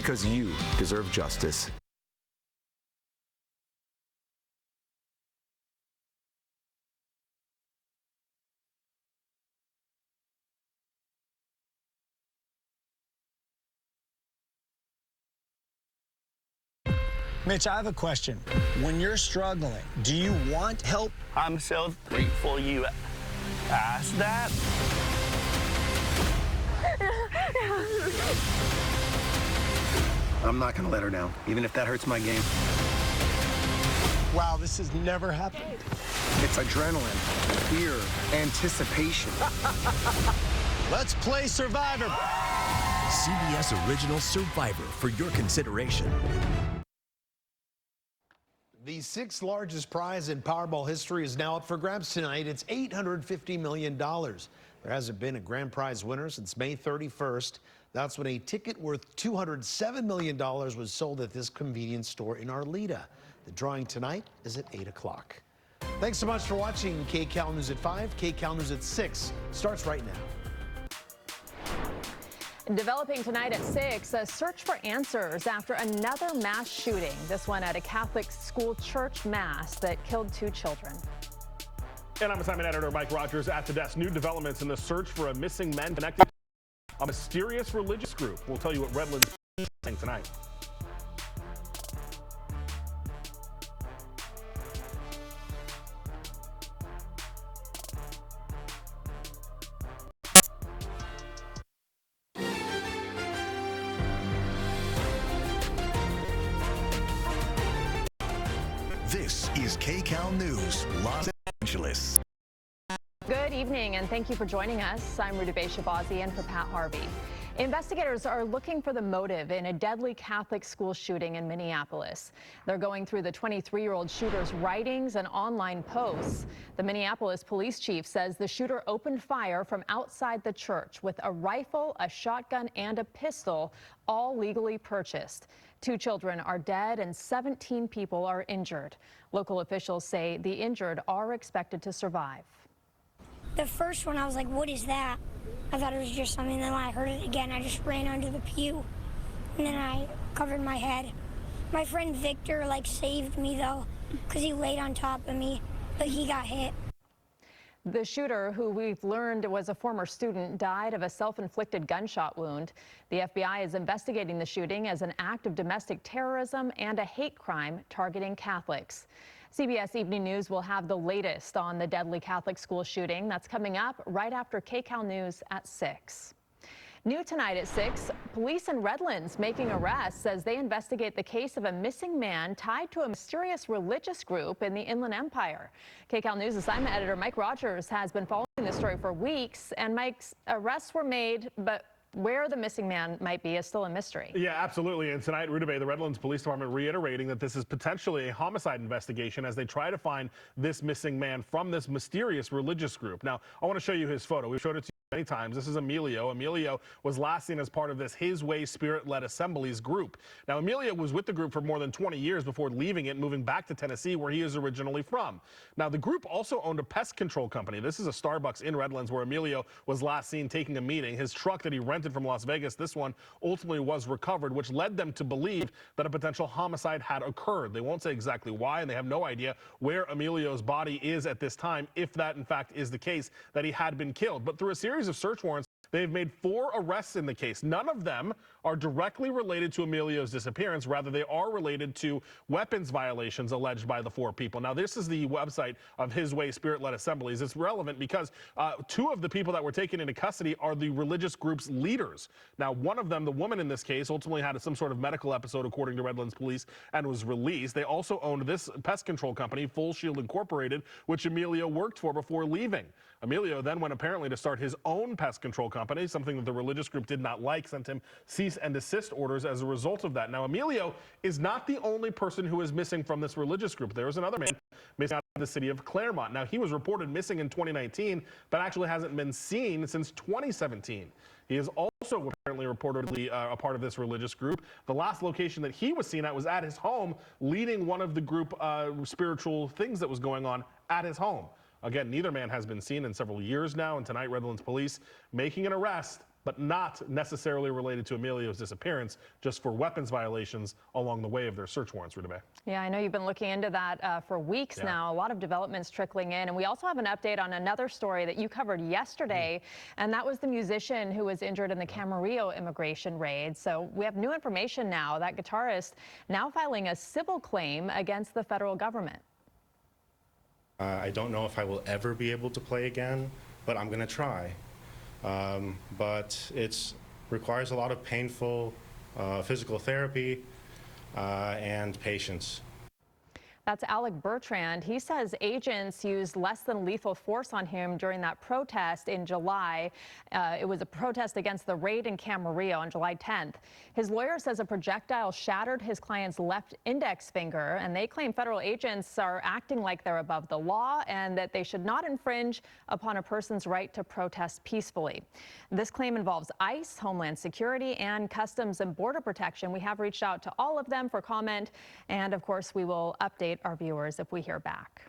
because you deserve justice. Mitch, I have a question. When you're struggling, do you want help? I'm so grateful you asked that. I'm not gonna let her down, even if that hurts my game. Wow, this has never happened. It's adrenaline, fear, anticipation. Let's play Survivor. CBS Original Survivor for your consideration. The sixth largest prize in Powerball history is now up for grabs tonight. It's $850 million. There hasn't been a grand prize winner since May 31st. That's when a ticket worth $207 million was sold at this convenience store in Arleta. The drawing tonight is at 8 o'clock. Thanks so much for watching KCAL News at 5. KCAL News at 6 starts right now. Developing tonight at 6, a search for answers after another mass shooting, this one at a Catholic school church mass that killed 2 children. And I'm assignment editor Mike Rogers at the desk. New developments in the search for a missing man connected to a mysterious religious group. We'll tell you what Redlands is saying tonight. This is KCAL News, Los Angeles. Good evening, and thank you for joining us. I'm Rudabe Shabazi in for Pat Harvey. Investigators are looking for the motive in a deadly Catholic school shooting in Minneapolis. They're going through the 23-year-old shooter's writings and online posts. The Minneapolis police chief says the shooter opened fire from outside the church with a rifle, a shotgun, and a pistol, all legally purchased. 2 children are dead and 17 people are injured. Local officials say the injured are expected to survive. The first one, I was like, what is that? I thought it was just something, and then when I heard it again, I just ran under the pew, and then I covered my head. My friend Victor, saved me, though, because he laid on top of me, but he got hit. The shooter, who we've learned was a former student, died of a self-inflicted gunshot wound. The FBI is investigating the shooting as an act of domestic terrorism and a hate crime targeting Catholics. CBS Evening News will have the latest on the deadly Catholic school shooting. That's coming up right after KCAL News at 6. New tonight at 6, police in Redlands making arrests as they investigate the case of a missing man tied to a mysterious religious group in the Inland Empire. KCAL News assignment editor Mike Rogers has been following this story for weeks, and Mike's arrests were made, but where the missing man might be is still a mystery. Yeah, absolutely. And tonight, Rudabe, the Redlands Police Department reiterating that this is potentially a homicide investigation as they try to find this missing man from this mysterious religious group. Now, I want to show you his photo. We've showed it to you many times. This is Emilio. Emilio was last seen as part of this His Way Spirit-led Assemblies group. Now, Emilio was with the group for more than 20 years before leaving it and moving back to Tennessee, where he is originally from. Now, the group also owned a pest control company. This is a Starbucks in Redlands where Emilio was last seen taking a meeting. His truck that he rented from Las Vegas, this one ultimately was recovered, which led them to believe that a potential homicide had occurred. They won't say exactly why, and they have no idea where Emilio's body is at this time, if that in fact is the case, that he had been killed. But through a series of search warrants, they've made 4 arrests in the case. None of them are directly related to Emilio's disappearance. Rather, they are related to weapons violations alleged by the 4 people. Now, this is the website of His Way Spirit-led Assemblies. It's relevant because 2 of the people that were taken into custody are the religious group's leaders. Now, one of them, the woman in this case, ultimately had some sort of medical episode, according to Redlands Police, and was released. They also owned this pest control company, Full Shield Incorporated, which Emilio worked for before leaving. Emilio then went apparently to start his own pest control company, something that the religious group did not like, sent him cease and desist orders as a result of that. Now, Emilio is not the only person who is missing from this religious group. There is another man missing out of the city of Claremont. Now, he was reported missing in 2019, but actually hasn't been seen since 2017. He is also apparently reportedly a part of this religious group. The last location that he was seen at was at his home, leading one of the group spiritual things that was going on at his home. Again, neither man has been seen in several years now, and tonight Redlands Police making an arrest but not necessarily related to Emilio's disappearance, just for weapons violations along the way of their search warrants, Rita Bay. Yeah, I know you've been looking into that for weeks now. A lot of developments trickling in. And we also have an update on another story that you covered yesterday, and that was the musician who was injured in the Camarillo immigration raid. So we have new information now. That guitarist now filing a civil claim against the federal government. I don't know if I will ever be able to play again, but I'm going to try. But it requires a lot of painful physical therapy and patience. That's Alec Bertrand. He says agents used less than lethal force on him during that protest in July. It was a protest against the raid in Camarillo on July 10th. His lawyer says a projectile shattered his client's left index finger, and they claim federal agents are acting like they're above the law and that they should not infringe upon a person's right to protest peacefully. This claim involves ICE, Homeland Security, and Customs and Border Protection. We have reached out to all of them for comment, and of course we will update our viewers if we hear back.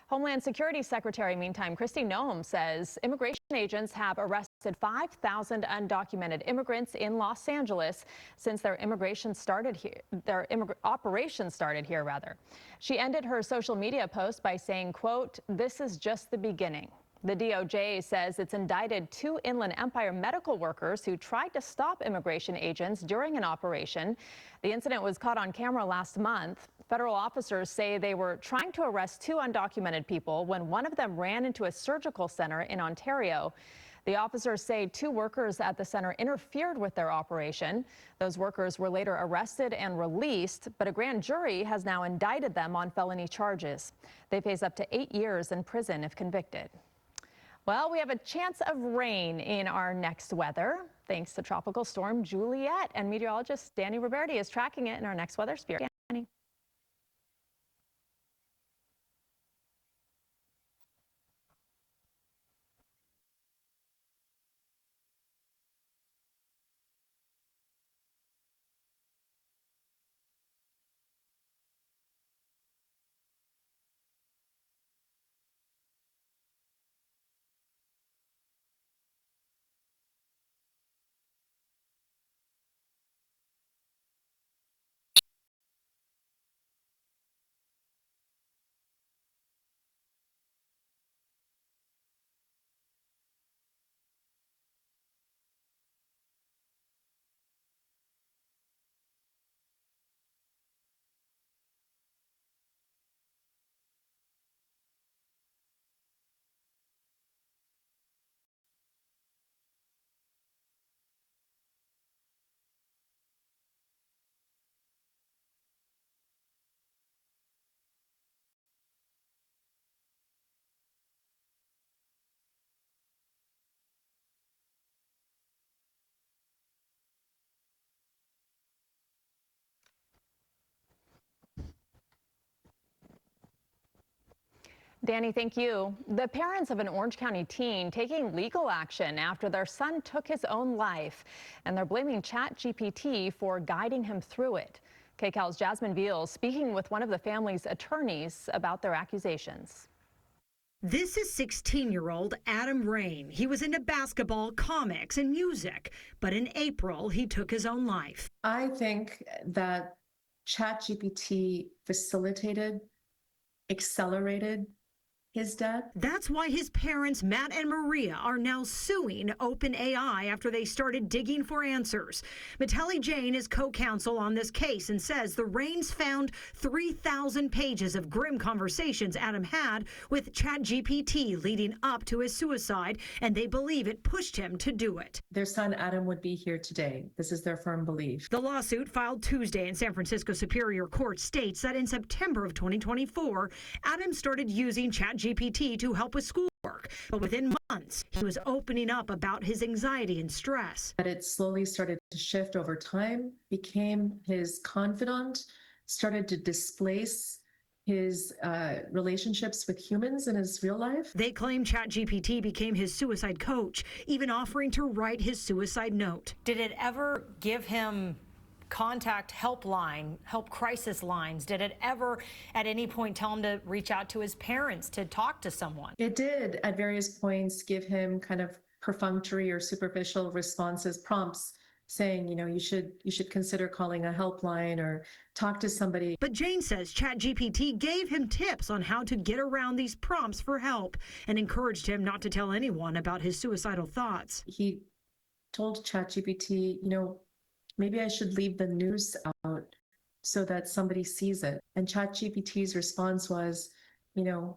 Homeland Security Secretary, meantime, Kristi Noem says immigration agents have arrested 5,000 undocumented immigrants in Los Angeles since their operation started here, rather. She ended her social media post by saying, quote, "This is just the beginning." The DOJ says it's indicted 2 Inland Empire medical workers who tried to stop immigration agents during an operation. The incident was caught on camera last month. Federal officers say they were trying to arrest 2 undocumented people when one of them ran into a surgical center in Ontario. The officers say 2 workers at the center interfered with their operation. Those workers were later arrested and released, but a grand jury has now indicted them on felony charges. They face up to 8 years in prison if convicted. Well, we have a chance of rain in our next weather, thanks to Tropical Storm Juliet, and meteorologist Danny Roberti is tracking it in our next weather sphere. Danny. Danny, thank you. The parents of an Orange County teen taking legal action after their son took his own life, and they're blaming ChatGPT for guiding him through it. KCAL's Jasmine Veal speaking with one of the family's attorneys about their accusations. This is 16-year-old Adam Rain. He was into basketball, comics, and music, but in April, he took his own life. I think that ChatGPT facilitated, accelerated his death. That's why his parents, Matt and Maria, are now suing OpenAI after they started digging for answers. Mattelli Jane is co-counsel on this case and says the Rains found 3,000 pages of grim conversations Adam had with ChatGPT leading up to his suicide, and they believe it pushed him to do it. Their son Adam would be here today. This is their firm belief. The lawsuit filed Tuesday in San Francisco Superior Court states that in September of 2024, Adam started using ChatGPT to help with schoolwork, but within months, he was opening up about his anxiety and stress. But it slowly started to shift over time, became his confidant, started to displace his relationships with humans in his real life. They claim ChatGPT became his suicide coach, even offering to write his suicide note. Did it ever give him contact helpline, help crisis lines? Did it ever at any point tell him to reach out to his parents to talk to someone? It did at various points give him kind of perfunctory or superficial responses, prompts saying, you know, you should consider calling a helpline or talk to somebody. But Jane says ChatGPT gave him tips on how to get around these prompts for help and encouraged him not to tell anyone about his suicidal thoughts. He told ChatGPT, you know, maybe I should leave the news out so that somebody sees it. And ChatGPT's response was, you know,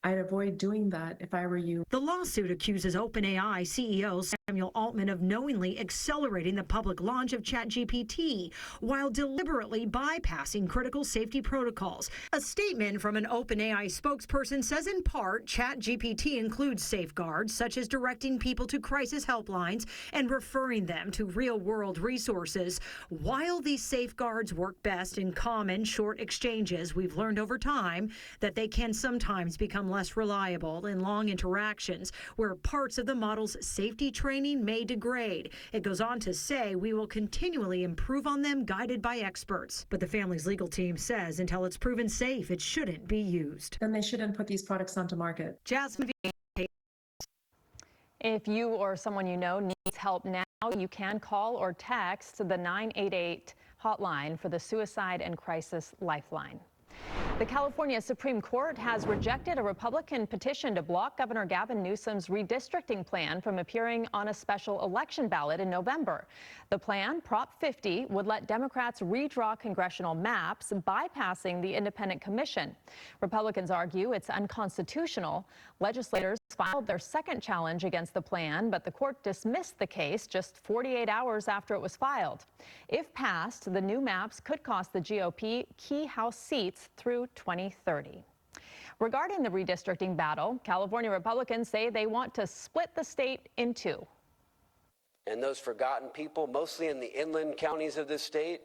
I'd avoid doing that if I were you. The lawsuit accuses OpenAI CEO Samuel Altman of knowingly accelerating the public launch of ChatGPT while deliberately bypassing critical safety protocols. A statement from an OpenAI spokesperson says in part, ChatGPT includes safeguards such as directing people to crisis helplines and referring them to real-world resources. While these safeguards work best in common, short exchanges, we've learned over time that they can sometimes become less reliable in long interactions where parts of the model's safety training may degrade. It goes on to say we will continually improve on them, guided by experts. But the family's legal team says until it's proven safe, it shouldn't be used. Then they shouldn't put these products onto market. Jasmine. If you or someone you know needs help now, you can call or text the 988 hotline for the Suicide and Crisis Lifeline. The California Supreme Court has rejected a Republican petition to block Governor Gavin Newsom's redistricting plan from appearing on a special election ballot in November. The plan, Prop 50, would let Democrats redraw congressional maps, bypassing the independent commission. Republicans argue it's unconstitutional. Legislators filed their second challenge against the plan, but the court dismissed the case just 48 hours after it was filed. If passed, the new maps could cost the GOP key House seats through 2030. Regarding the redistricting battle, California Republicans say they want to split the state in two. And those forgotten people, mostly in the inland counties of this state,